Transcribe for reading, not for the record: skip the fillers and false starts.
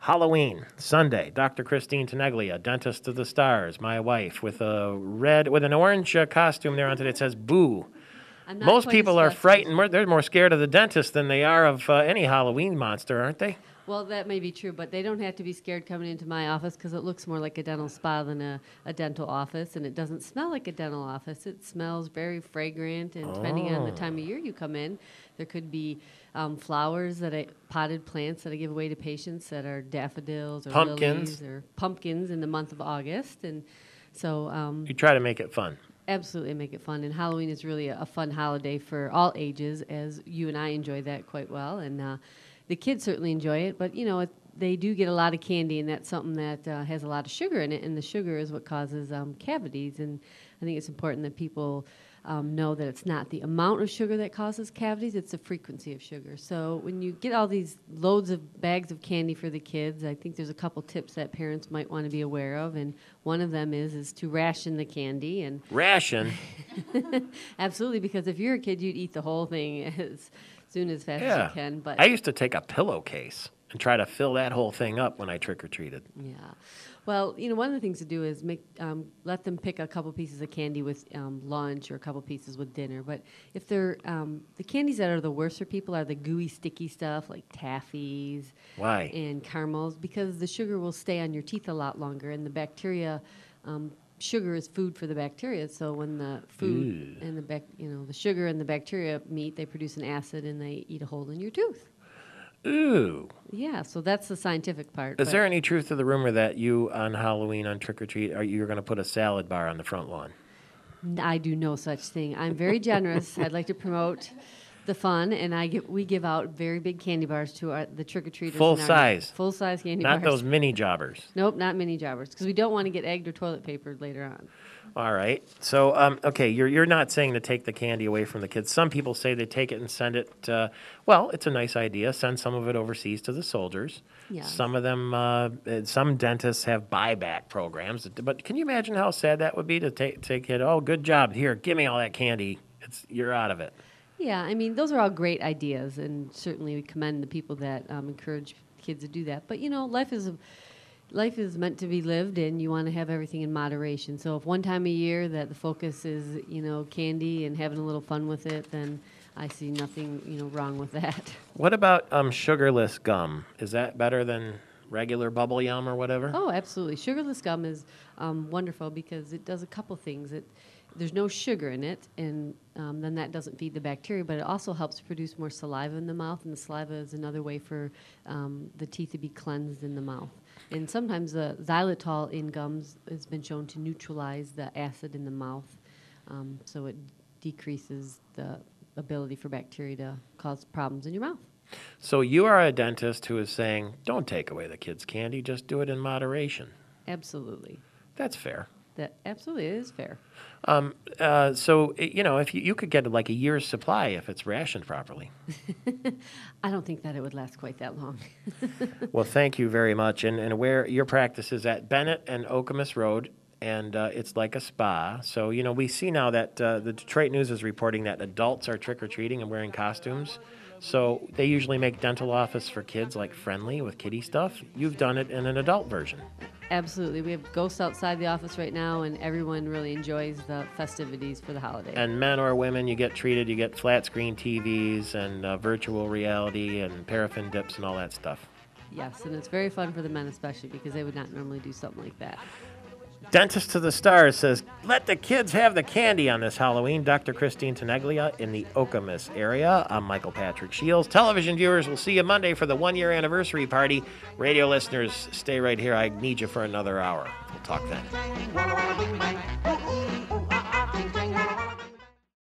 Halloween, Sunday, Dr. Christine Tenaglia, Dentist to the Stars, my wife, with an orange costume there on today. It says boo. I'm not Most quite as people are festive as frightened. you. They're more scared of the dentist than they are of any Halloween monster, aren't they? Well, that may be true, but they don't have to be scared coming into my office because it looks more like a dental spa than a dental office, and it doesn't smell like a dental office. It smells very fragrant, and depending on the time of year you come in, there could be flowers potted plants that I give away to patients that are daffodils or Pumpkins. lilies or pumpkins in the month of August, and so You try to make it fun. absolutely make it fun. And Halloween is really a fun holiday for all ages, as you and I enjoy that quite well, and the kids certainly enjoy it, but they do get a lot of candy, and that's something that has a lot of sugar in it, and the sugar is what causes cavities. And I think it's important that people know that it's not the amount of sugar that causes cavities, it's the frequency of sugar. So when you get all these loads of bags of candy for the kids, I think there's a couple tips that parents might want to be aware of, and one of them is to ration the candy. And Ration? absolutely, because if you're a kid, you'd eat the whole thing as soon as fast as you can. But I used to take a pillowcase and try to fill that whole thing up when I trick-or-treated. yeah. Well, one of the things to do is let them pick a couple pieces of candy with lunch or a couple pieces with dinner. But if they're the candies that are the worst for people are the gooey, sticky stuff like taffies. Why? And caramels, because the sugar will stay on your teeth a lot longer, and the bacteria. Sugar is food for the bacteria, so when the food and the sugar and the bacteria meet, they produce an acid and they eat a hole in your tooth. Ooh. Yeah, so that's the scientific part. Is there any truth to the rumor that you, on Halloween, on trick-or-treat, you're going to put a salad bar on the front lawn? I do no such thing. I'm very generous. I'd like to promote the fun, and we give out very big candy bars to the trick-or-treaters. Full-size candy bars. Not those mini jobbers. Nope, not mini jobbers, because we don't want to get egged or toilet papered later on. All right. So, okay, you're not saying to take the candy away from the kids. Some people say they take it and send it. Well, it's a nice idea. Send some of it overseas to the soldiers. Yeah. Some of them, some dentists have buyback programs. But can you imagine how sad that would be to take it? Oh, good job. Here, give me all that candy. You're out of it. Yeah, I mean, those are all great ideas, and certainly we commend the people that encourage kids to do that. But life is meant to be lived, and you want to have everything in moderation. So if one time a year that the focus is, candy and having a little fun with it, then I see nothing, wrong with that. What about sugarless gum? Is that better than regular bubble yum or whatever? Oh, absolutely. Sugarless gum is wonderful because it does a couple things. There's no sugar in it, and then that doesn't feed the bacteria, but it also helps produce more saliva in the mouth, and the saliva is another way for the teeth to be cleansed in the mouth. And sometimes the xylitol in gums has been shown to neutralize the acid in the mouth, so it decreases the ability for bacteria to cause problems in your mouth. So you are a dentist who is saying, don't take away the kids' candy, just do it in moderation. Absolutely. That's fair. That absolutely is fair. So, if you could get like a year's supply if it's rationed properly. I don't think that it would last quite that long. Well, thank you very much. And where your practice is at Bennett and Okemos Road, and it's like a spa. So, we see now that the Detroit News is reporting that adults are trick-or-treating and wearing costumes. So they usually make dental office for kids like friendly with kiddie stuff. You've done it in an adult version. Absolutely. We have ghosts outside the office right now, and everyone really enjoys the festivities for the holiday. And men or women, you get flat screen TVs and virtual reality and paraffin dips and all that stuff. Yes, and it's very fun for the men especially because they would not normally do something like that. Dentist to the Stars says, let the kids have the candy on this Halloween. Dr. Christine Tenaglia in the Okemos area. I'm Michael Patrick Shields. Television viewers, we'll see you Monday for the one-year anniversary party. Radio listeners, stay right here. I need you for another hour. We'll talk then.